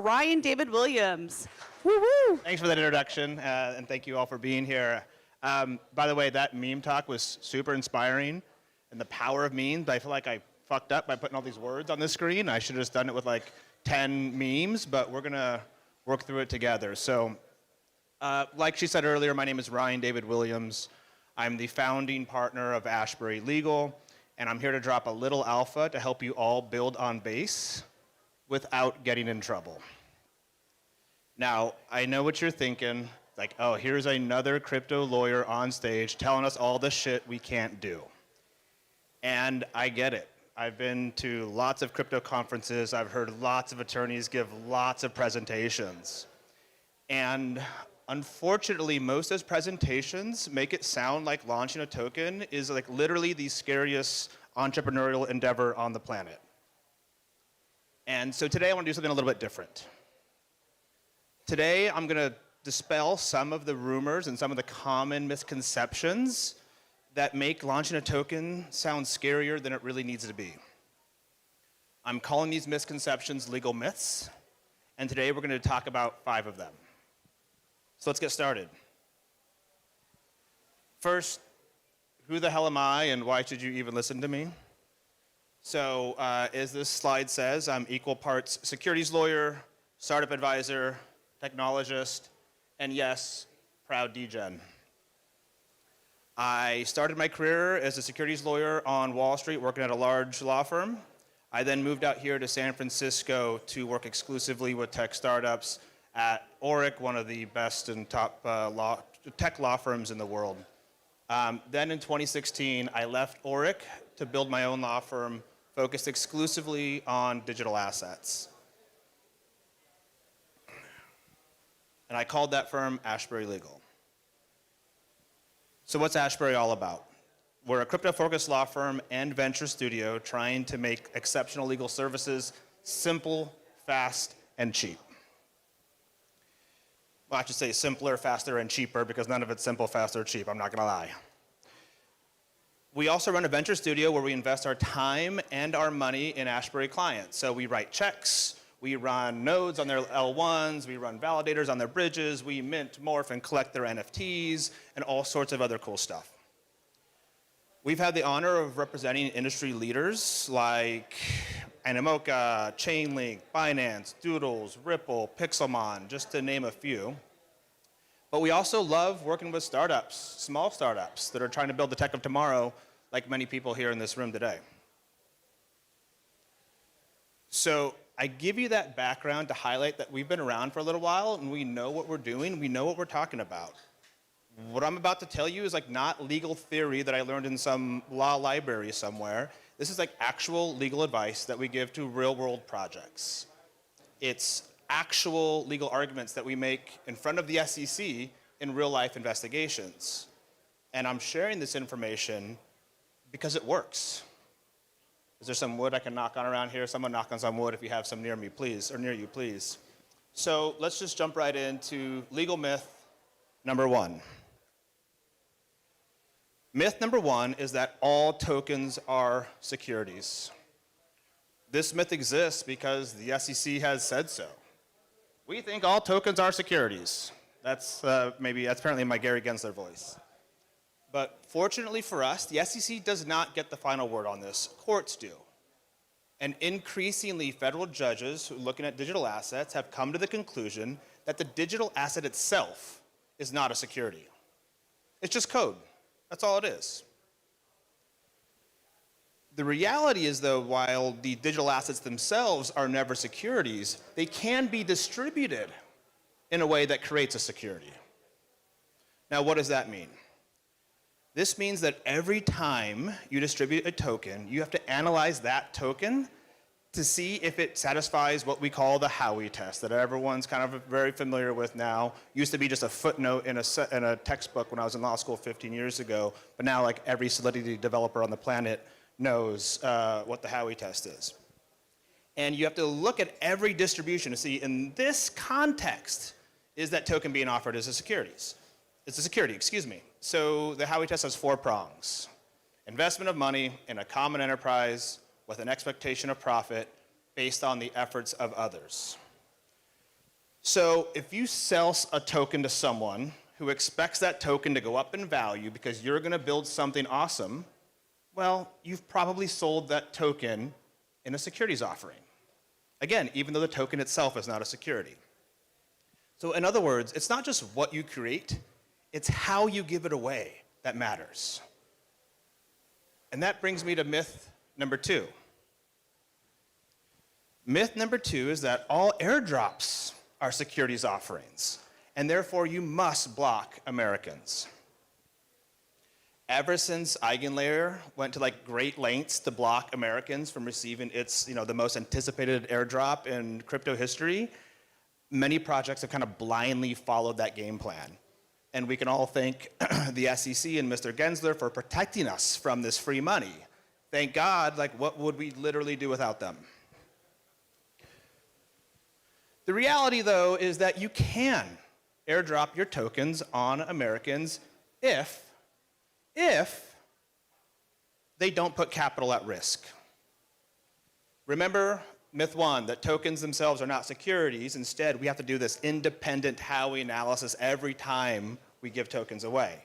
Ryan David Williams. Woo woo! Thanks for that introduction, and thank you all for being here. By the way, that meme talk was super inspiring, and the power of memes. I feel like I fucked up by putting all these words on the screen. I should have just done it with like 10 memes, but we're gonna work through it together. So, like she said earlier, my name is Ryan David Williams. I'm the founding partner of Ashbury Legal, and I'm here to drop a little alpha to help you all build on base without getting in trouble. Now, I know what you're thinking, like, oh, here's another crypto lawyer on stage telling us all the shit we can't do. And I get it. I've been to lots of crypto conferences. I've heard lots of attorneys give lots of presentations. And unfortunately, most of those presentations make it sound like launching a token is like literally the scariest entrepreneurial endeavor on the planet. And so today I want to do something a little bit different. Today I'm going to dispel some of the rumors and some of the common misconceptions that make launching a token sound scarier than it really needs to be. I'm calling these misconceptions legal myths, and today we're going to talk about 5 of them. So let's get started. First, who the hell am I and why should you even listen to me? So as this slide says, I'm equal parts securities lawyer, startup advisor, technologist, and yes, proud degen. I started my career as a securities lawyer on Wall Street working at a large law firm. I then moved out here to San Francisco to work exclusively with tech startups at Oric, one of the best and top tech law firms in the world. Then in 2016, I left Oric to build my own law firm focused exclusively on digital assets. And I called that firm Ashbury Legal. So what's Ashbury all about? We're a crypto-focused law firm and venture studio trying to make exceptional legal services simple, fast, and cheap. Well, I should say simpler, faster, and cheaper because none of it's simple, fast, or cheap, I'm not gonna lie. We also run a venture studio where we invest our time and our money in Ashbury clients. So we write checks, we run nodes on their L1s, we run validators on their bridges, we mint, morph, and collect their NFTs, and all sorts of other cool stuff. We've had the honor of representing industry leaders like Animoca, Chainlink, Binance, Doodles, Ripple, Pixelmon, just to name a few. But we also love working with startups, small startups that are trying to build the tech of tomorrow, like many people here in this room today. So I give you that background to highlight that we've been around for a little while and we know what we're doing, we know what we're talking about. What I'm about to tell you is like not legal theory that I learned in some law library somewhere. This is like actual legal advice that we give to real world projects. It's actual legal arguments that we make in front of the SEC in real life investigations. And I'm sharing this information because it works. Is there some wood I can knock on around here? Someone knock on some wood if you have some near me, please, or near you, please. So let's just jump right into legal myth number 1. Myth number 1 is that all tokens are securities. This myth exists because the SEC has said so. We think all tokens are securities. That's apparently my Gary Gensler voice. But fortunately for us, the SEC does not get the final word on this. Courts do. And increasingly, federal judges who are looking at digital assets have come to the conclusion that the digital asset itself is not a security. It's just code. That's all it is. The reality is, though, while the digital assets themselves are never securities, they can be distributed in a way that creates a security. Now, what does that mean? This means that every time you distribute a token, you have to analyze that token to see if it satisfies what we call the Howey test that everyone's kind of very familiar with now. Used to be just a footnote in a textbook when I was in law school 15 years ago, but now like every Solidity developer on the planet knows what the Howey test is. And you have to look at every distribution to see in this context, is that token being offered as a securities? It's a security, excuse me. So the Howey test has 4 prongs. Investment of money in a common enterprise with an expectation of profit based on the efforts of others. So if you sell a token to someone who expects that token to go up in value because you're going to build something awesome, well, you've probably sold that token in a securities offering. Again, even though the token itself is not a security. So in other words, it's not just what you create, it's how you give it away that matters. And that brings me to myth number 2. Myth number 2 is that all airdrops are securities offerings, and therefore you must block Americans. Ever since EigenLayer went to great lengths to block Americans from receiving its, the most anticipated airdrop in crypto history, many projects have kind of blindly followed that game plan. And we can all thank the SEC and Mr. Gensler for protecting us from this free money. Thank God, what would we literally do without them? The reality, though, is that you can airdrop your tokens on Americans if they don't put capital at risk. Remember myth 1, that tokens themselves are not securities. Instead, we have to do this independent Howey analysis every time we give tokens away.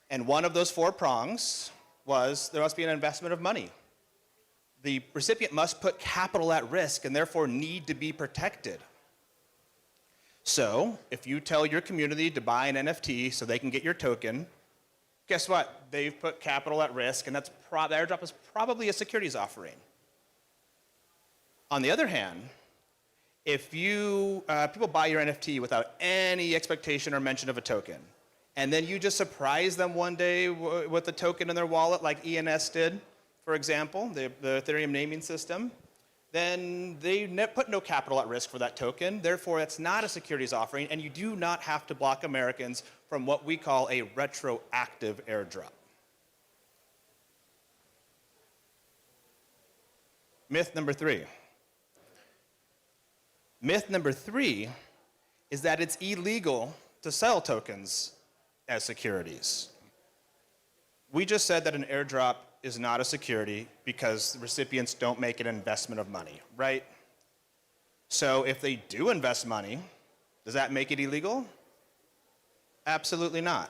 And one of those 4 prongs was there must be an investment of money. The recipient must put capital at risk and therefore need to be protected. So if you tell your community to buy an NFT so they can get your token, guess what? They've put capital at risk, and the airdrop is probably a securities offering. On the other hand, if people buy your NFT without any expectation or mention of a token, and then you just surprise them one day with a token in their wallet like ENS did, for example, the Ethereum naming system, then they put no capital at risk for that token. Therefore, it's not a securities offering, and you do not have to block Americans from what we call a retroactive airdrop. Myth number 3. Myth number 3 is that it's illegal to sell tokens as securities. We just said that an airdrop is not a security because recipients don't make an investment of money, right? So if they do invest money, does that make it illegal? Absolutely not.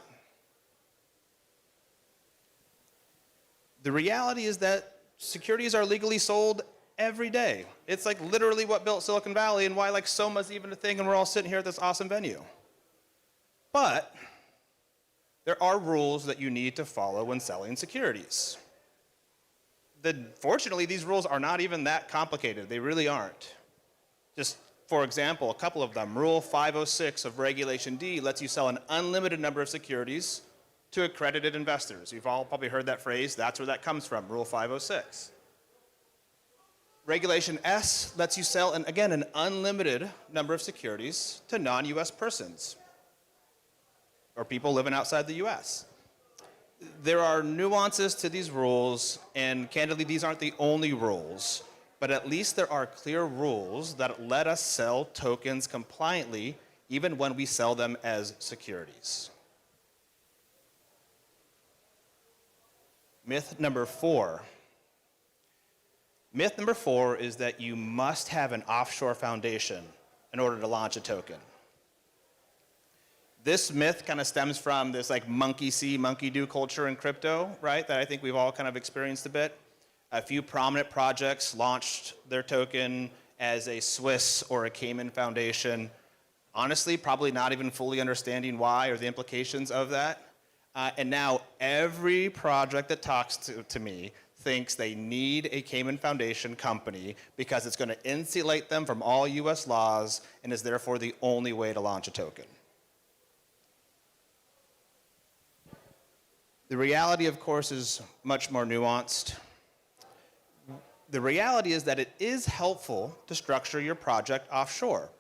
The reality is that securities are legally sold every day. It's literally what built Silicon Valley and why SOMA's even a thing and we're all sitting here at this awesome venue. But there are rules that you need to follow when selling securities. Fortunately, these rules are not even that complicated. They really aren't. Just for example, a couple of them. Rule 506 of Regulation D lets you sell an unlimited number of securities to accredited investors. You've all probably heard that phrase. That's where that comes from, Rule 506. Regulation S lets you sell, an unlimited number of securities to non-US persons or people living outside the US. There are nuances to these rules, and candidly, these aren't the only rules, but at least there are clear rules that let us sell tokens compliantly even when we sell them as securities. Myth number 4. Myth number 4 is that you must have an offshore foundation in order to launch a token. This myth kind of stems from this monkey see, monkey do culture in crypto, right? That I think we've all kind of experienced a bit. A few prominent projects launched their token as a Swiss or a Cayman foundation. Honestly, probably not even fully understanding why or the implications of that. And now every project that talks to me thinks they need a Cayman Foundation company because it's going to insulate them from all US laws and is therefore the only way to launch a token. The reality, of course, is much more nuanced. The reality is that it is helpful to structure your project offshore.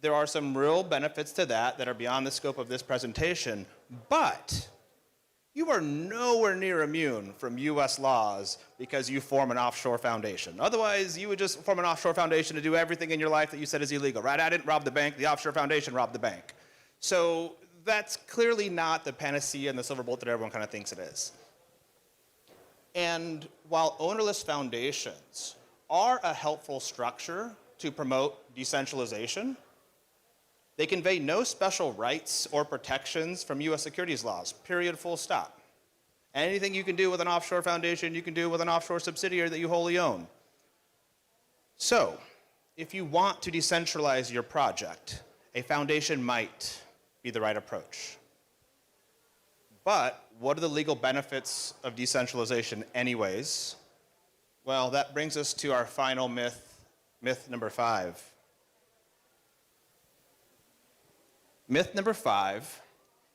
There are some real benefits to that are beyond the scope of this presentation, but you are nowhere near immune from US laws because you form an offshore foundation. Otherwise, you would just form an offshore foundation to do everything in your life that you said is illegal, right? I didn't rob the bank, the offshore foundation robbed the bank. So that's clearly not the panacea and the silver bullet that everyone kind of thinks it is. And while ownerless foundations are a helpful structure to promote decentralization, They convey no special rights or protections from U.S. securities laws, period, full stop. Anything you can do with an offshore foundation, you can do with an offshore subsidiary that you wholly own. So, if you want to decentralize your project, a foundation might be the right approach. But what are the legal benefits of decentralization anyways? Well, that brings us to our final myth, myth number 5. Myth number 5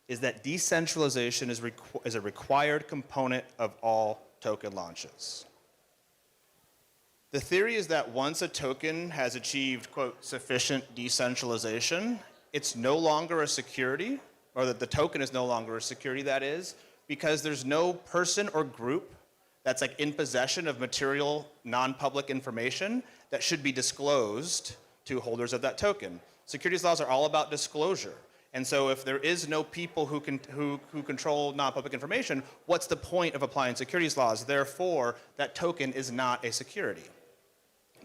is that decentralization is a required component of all token launches. The theory is that once a token has achieved, quote, sufficient decentralization, it's no longer a security, or that the token is no longer a security, that is, because there's no person or group that's like in possession of material, non-public information that should be disclosed to holders of that token. Securities laws are all about disclosure. And so if there is no people who control non-public information, what's the point of applying securities laws? Therefore, that token is not a security.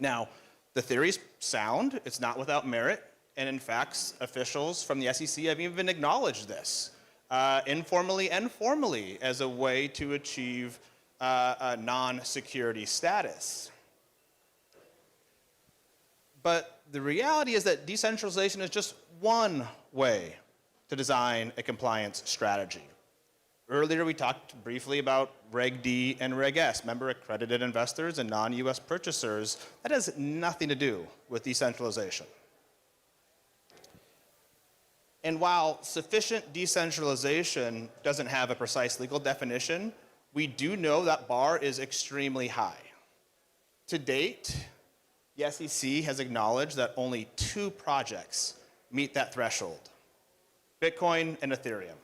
Now, the theory's sound, it's not without merit, and in fact, officials from the SEC have even acknowledged this, informally and formally, as a way to achieve a non-security status. But the reality is that decentralization is just one way to design a compliance strategy. Earlier, we talked briefly about Reg D and Reg S, member accredited investors and non-US purchasers. That has nothing to do with decentralization. And while sufficient decentralization doesn't have a precise legal definition, we do know that bar is extremely high. To date, the SEC has acknowledged that only 2 projects meet that threshold: Bitcoin and Ethereum.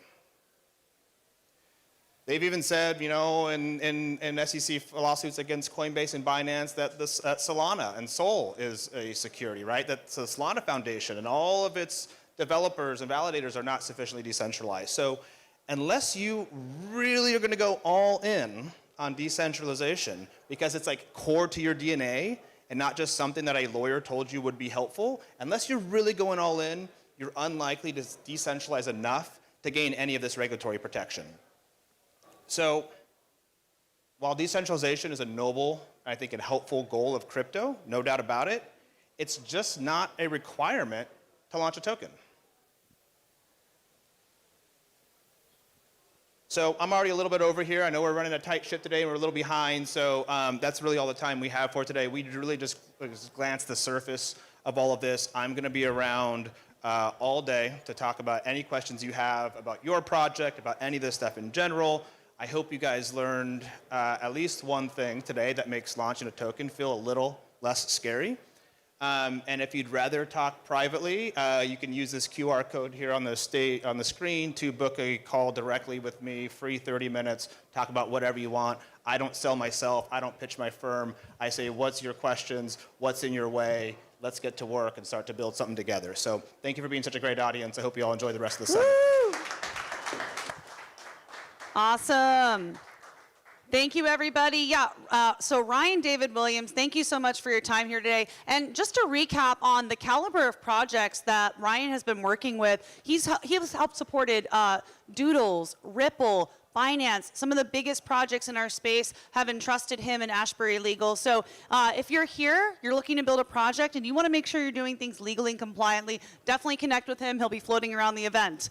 They've even said, you know, in SEC lawsuits against Coinbase and Binance that Solana and Sol is a security, right? That the Solana Foundation and all of its developers and validators are not sufficiently decentralized. So unless you really are going to go all in on decentralization because it's like core to your DNA and not just something that a lawyer told you would be helpful, unless you're really going all in, you're unlikely to decentralize enough to gain any of this regulatory protection. So while decentralization is a noble, I think, and helpful goal of crypto, no doubt about it, it's just not a requirement to launch a token. So I'm already a little bit over here. I know we're running a tight ship today and we're a little behind, so that's really all the time we have for today. We really just glanced the surface of all of this. I'm going to be around all day to talk about any questions you have about your project, about any of this stuff in general. I hope you guys learned at least one thing today that makes launching a token feel a little less scary. And if you'd rather talk privately, you can use this QR code here on the screen to book a call directly with me, free 30 minutes, talk about whatever you want. I don't sell myself. I don't pitch my firm. I say, what's your questions? What's in your way? Let's get to work and start to build something together. So thank you for being such a great audience. I hope you all enjoy the rest of the summit. Awesome. Thank you, everybody. Yeah, so Ryan David Williams, thank you so much for your time here today. And just to recap on the caliber of projects that Ryan has been working with, he has helped supported Doodles, Ripple, Binance. Some of the biggest projects in our space have entrusted him and Ashbury Legal. So if you're here, you're looking to build a project, and you want to make sure you're doing things legally and compliantly, definitely connect with him. He'll be floating around the event.